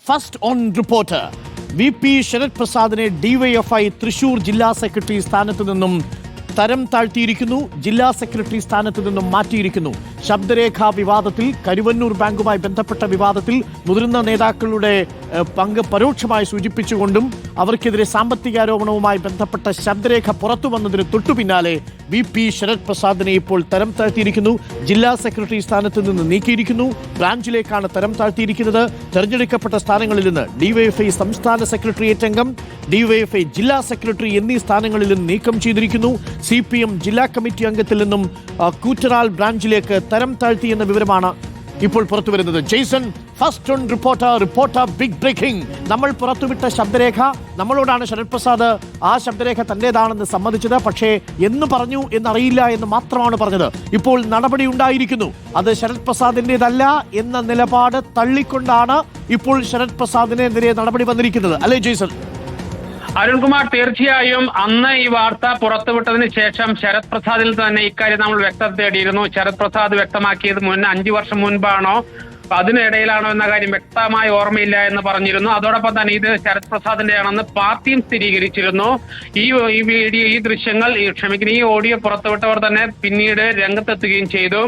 First on reporter VP Sarath പ്രസാദിനെ DYFI Thrissur ജില്ലാ secretary സ്ഥാനത്ത് നിന്നും തരം താഴ്ത്തിയിരിക്കുന്നു. ജില്ലാ സെക്രട്ടറി സ്ഥാനത്ത് നിന്നും മാറ്റിയിരിക്കുന്നു. ശബ്ദരേഖാ വിവാദത്തിൽ, കരുവന്നൂർ ബാങ്കുമായി ബന്ധപ്പെട്ട വിവാദത്തിൽ മുതിർന്ന നേതാക്കളുടെ പങ്ക് പരോക്ഷമായി സൂചിപ്പിച്ചുകൊണ്ടും അവർക്കെതിരെ സാമ്പത്തിക ആരോപണവുമായി ബന്ധപ്പെട്ട ശബ്ദരേഖ പുറത്തു വന്നതിന് തൊട്ടു പിന്നാലെ VP ശരത് പ്രസാദിനെ ഇപ്പോൾ തരം താഴ്ത്തിയിരിക്കുന്നു. ജില്ലാ സെക്രട്ടറി സ്ഥാനത്ത് നിന്ന് നീക്കിയിരിക്കുന്നു. ബ്രാഞ്ചിലേക്കാണ് തരം താഴ്ത്തിയിരിക്കുന്നത്. തെരഞ്ഞെടുക്കപ്പെട്ട സ്ഥാനങ്ങളിൽ നിന്ന് DYFI സംസ്ഥാന സെക്രട്ടേറിയറ്റ് അംഗം, DYFI ജില്ലാ സെക്രട്ടറി എന്നീ സ്ഥാനങ്ങളിൽ നിന്ന് നീക്കം ചെയ്തിരിക്കുന്നു. CPM ജില്ലാ കമ്മിറ്റി അംഗത്തിൽ നിന്നും കൂറ്റനാൾ ബ്രാഞ്ചിലേക്ക് തരം താഴ്ത്തി എന്ന വിവരമാണ് ഇപ്പോൾ പുറത്തുവരുന്നത്. Jason, first on reporter big breaking. നമ്മൾ പുറത്തുവിട്ട ശബ്ദരേഖ, നമ്മളോടാണ് ശരത് പ്രസാദ് ആ ശബ്ദരേഖ തന്റേതാണെന്ന് സമ്മതിച്ചത്. പക്ഷേ എന്ന് പറഞ്ഞു എന്നറിയില്ല എന്ന് മാത്രമാണ് പറഞ്ഞത്. ഇപ്പോൾ നടപടി ഉണ്ടായിരിക്കുന്നു. അത് ശരത് പ്രസാദിന്റേതല്ല എന്ന നിലപാട് തള്ളിക്കൊണ്ടാണ് ഇപ്പോൾ ശരത് പ്രസാദിനെതിരെ നടപടി വന്നിരിക്കുന്നത്, അല്ലേ ജെയ്സൺ? അരുൺകുമാർ, തീർച്ചയായും അന്ന് ഈ വാർത്ത പുറത്തുവിട്ടതിന് ശേഷം ശരത് പ്രസാദിൽ തന്നെ ഇക്കാര്യം നമ്മൾ വ്യക്തത തേടിയിരുന്നു. ശരത് പ്രസാദ് വ്യക്തമാക്കിയത് 5 വർഷം മുൻപാണോ അതിനിടയിലാണോ എന്ന കാര്യം വ്യക്തമായി ഓർമ്മയില്ല എന്ന് പറഞ്ഞിരുന്നു. അതോടൊപ്പം തന്നെ ഇത് ശരത് പ്രസാദിന്റെ ആണെന്ന് പാർട്ടിയും സ്ഥിരീകരിച്ചിരുന്നു. ഈ ദൃശ്യങ്ങൾ ഈ ഓഡിയോ പുറത്തുവിട്ടവർ തന്നെ പിന്നീട് രംഗത്തെത്തുകയും ചെയ്തു.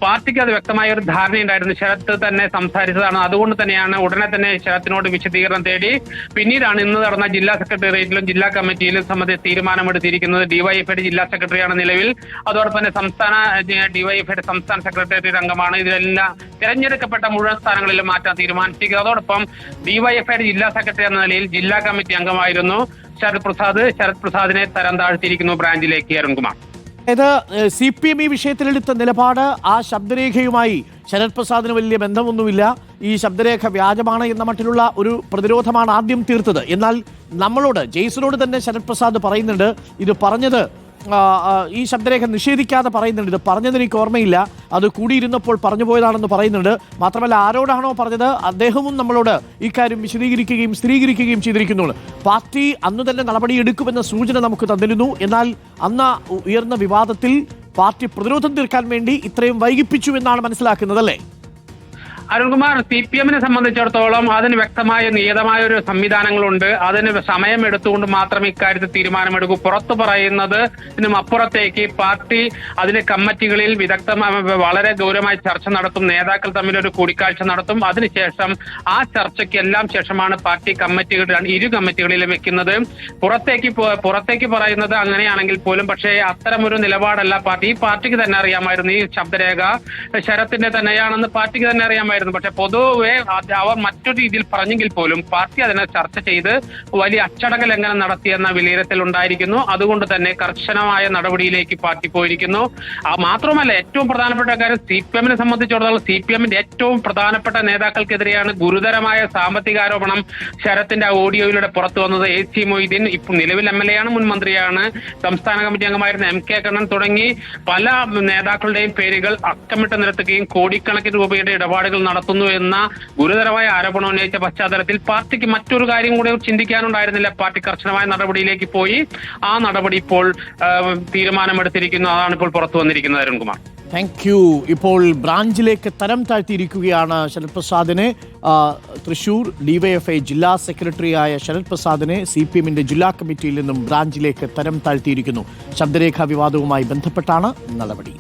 പാർട്ടിക്ക് അത് വ്യക്തമായ ഒരു ധാരണയുണ്ടായിരുന്നു. ശരത് തന്നെ സംസാരിച്ചതാണ്. അതുകൊണ്ട് തന്നെയാണ് ഉടനെ തന്നെ ശരത്തിനോട് വിശദീകരണം തേടി. പിന്നീടാണ് ഇന്ന് നടന്ന ജില്ലാ സെക്രട്ടേറിയറ്റിലും ജില്ലാ കമ്മിറ്റിയിലും സംബന്ധിച്ച് തീരുമാനമെടുത്തിരിക്കുന്നത്. DYFIയുടെ ജില്ലാ സെക്രട്ടറിയാണ് നിലവിൽ. അതോടൊപ്പം തന്നെ DYFIയുടെ സംസ്ഥാന സെക്രട്ടേറിയറ്റ് അംഗമാണ്. ഇതിലെല്ലാം തിരഞ്ഞെടുക്കപ്പെട്ട മുഴുവൻ സ്ഥാനങ്ങളിലും മാറ്റാൻ തീരുമാനിച്ചിരിക്കുന്നത്. അതോടൊപ്പം DYFIയുടെ ജില്ലാ സെക്രട്ടറി എന്ന നിലയിൽ ജില്ലാ കമ്മിറ്റി അംഗമായിരുന്നു ശരത് പ്രസാദിനെ തരം താഴ്ത്തിയിരിക്കുന്നു ബ്രാഞ്ചിലേക്ക്. അരുൺകുമാർ, അതായത് CPM ഈ വിഷയത്തിലെടുത്ത നിലപാട്, ആ ശബ്ദരേഖയുമായി ശരത് പ്രസാദിന് വലിയ ബന്ധമൊന്നുമില്ല, ഈ ശബ്ദരേഖ വ്യാജമാണ് എന്ന മട്ടിലുള്ള ഒരു പ്രതിരോധമാണ് ആദ്യം തീർത്തത്. എന്നാൽ നമ്മളോട്, ജെയ്സനോട് തന്നെ ശരത് പ്രസാദ് പറയുന്നുണ്ട്, ഇത് പറഞ്ഞത്, ഈ ശബ്ദരേഖ നിഷേധിക്കാതെ പറയുന്നുണ്ട്, ഇത് പറഞ്ഞത് എനിക്ക് ഓർമ്മയില്ല, അത് കൂടിയിരുന്നപ്പോൾ പറഞ്ഞു പോയതാണെന്ന് പറയുന്നുണ്ട്. മാത്രമല്ല, ആരോടാണോ പറഞ്ഞത് അദ്ദേഹവും നമ്മളോട് ഇക്കാര്യം വിശദീകരിക്കുകയും സ്ഥിരീകരിക്കുകയും ചെയ്തിരിക്കുന്നു. പാർട്ടി അന്ന് തന്നെ നടപടിയെടുക്കുമെന്ന സൂചന നമുക്ക് തന്നിരുന്നു. എന്നാൽ അന്ന് ഉയർന്ന വിവാദത്തിൽ പാർട്ടി പ്രതിരോധം തീർക്കാൻ വേണ്ടി ഇത്രയും വൈകിപ്പിച്ചു എന്നാണ് മനസ്സിലാക്കുന്നത്, അല്ലേ? അരുൺകുമാർ, CPMനെ സംബന്ധിച്ചിടത്തോളം അതിന് വ്യക്തമായ നിയതമായ ഒരു സംവിധാനങ്ങളുണ്ട്. അതിന് സമയമെടുത്തുകൊണ്ട് മാത്രമേ ഇക്കാര്യത്തിൽ തീരുമാനമെടുക്കൂ. പുറത്തു പറയുന്നത് ഇതിനും അപ്പുറത്തേക്ക് പാർട്ടി അതിലെ കമ്മിറ്റികളിൽ വളരെ ഗൗരവമായി ചർച്ച നടത്തും. നേതാക്കൾ തമ്മിൽ ഒരു കൂടിക്കാഴ്ച നടത്തും. അതിനുശേഷം ആ ചർച്ചയ്ക്ക് എല്ലാം ശേഷമാണ് പാർട്ടി ഇരു കമ്മിറ്റികളിലും വെക്കുന്നത്. പുറത്തേക്ക് പറയുന്നത് അങ്ങനെയാണെങ്കിൽ പോലും പക്ഷേ അത്തരമൊരു നിലപാടല്ല പാർട്ടിക്ക് തന്നെ അറിയാമായിരുന്നു. ഈ ശബ്ദരേഖ ശരത്തിന്റെ തന്നെയാണെന്ന് പാർട്ടിക്ക് തന്നെ അറിയാമായിരുന്നു. പക്ഷെ പൊതുവെ അവർ മറ്റൊരു രീതിയിൽ പറഞ്ഞെങ്കിൽ പോലും പാർട്ടി അതിനെ ചർച്ച ചെയ്ത് വലിയ അച്ചടക്ക ലംഘനം നടത്തിയെന്ന വിലയിരുത്തൽ ഉണ്ടായിരിക്കുന്നു. അതുകൊണ്ട് തന്നെ കർശനമായ നടപടിയിലേക്ക് പാർട്ടി പോയിരിക്കുന്നു. മാത്രമല്ല, ഏറ്റവും പ്രധാനപ്പെട്ട കാര്യം, CPMനെ സംബന്ധിച്ചിടത്തോളം CPMന്റെ ഏറ്റവും പ്രധാനപ്പെട്ട നേതാക്കൾക്കെതിരെയാണ് ഗുരുതരമായ സാമ്പത്തിക ആരോപണം ശരത്തിന്റെ ഓഡിയോയിലൂടെ പുറത്തു വന്നത്. AC മൊയ്തീൻ ഇപ്പോൾ നിലവിൽ MLA ആണ്, മുൻ മന്ത്രിയാണ്, സംസ്ഥാന കമ്മിറ്റി അംഗമായിരുന്ന MK കണ്ണൻ തുടങ്ങി പല നേതാക്കളുടെയും പേരുകൾ അക്കമിട്ട് നിരത്തുകയും കോടിക്കണക്കിന് രൂപയുടെ ഇടപാടുകൾ നടത്തുന്നു എന്ന ഗുരുതരമായ ആരോപണം ഉന്നയിച്ച പശ്ചാത്തലത്തിൽ പാർട്ടിക്ക് മറ്റൊരു കാര്യം കൂടെ ചിന്തിക്കാനുണ്ടായിരുന്നില്ല. പാർട്ടി കർശനമായ നടപടിയിലേക്ക് പോയി. ആ നടപടി ഇപ്പോൾ തീരുമാനമെടുത്തിരിക്കുന്നു. അതാണ് ഇപ്പോൾ പുറത്തു വന്നിരിക്കുന്നത്. Arunkumar, thank you. ഇപ്പോൾ ബ്രാഞ്ചിലേക്ക് തരം താഴ്ത്തിയിരിക്കുകയാണ് ശരത് പ്രസാദിനെ. തൃശൂർ DYFI ജില്ലാ സെക്രട്ടറിയായ ശരത് പ്രസാദിനെ CPMന്റെ ജില്ലാ കമ്മിറ്റിയിൽ നിന്നും ബ്രാഞ്ചിലേക്ക് തരം താഴ്ത്തിയിരിക്കുന്നു. ശബ്ദരേഖാ വിവാദവുമായി ബന്ധപ്പെട്ടാണ് നടപടി.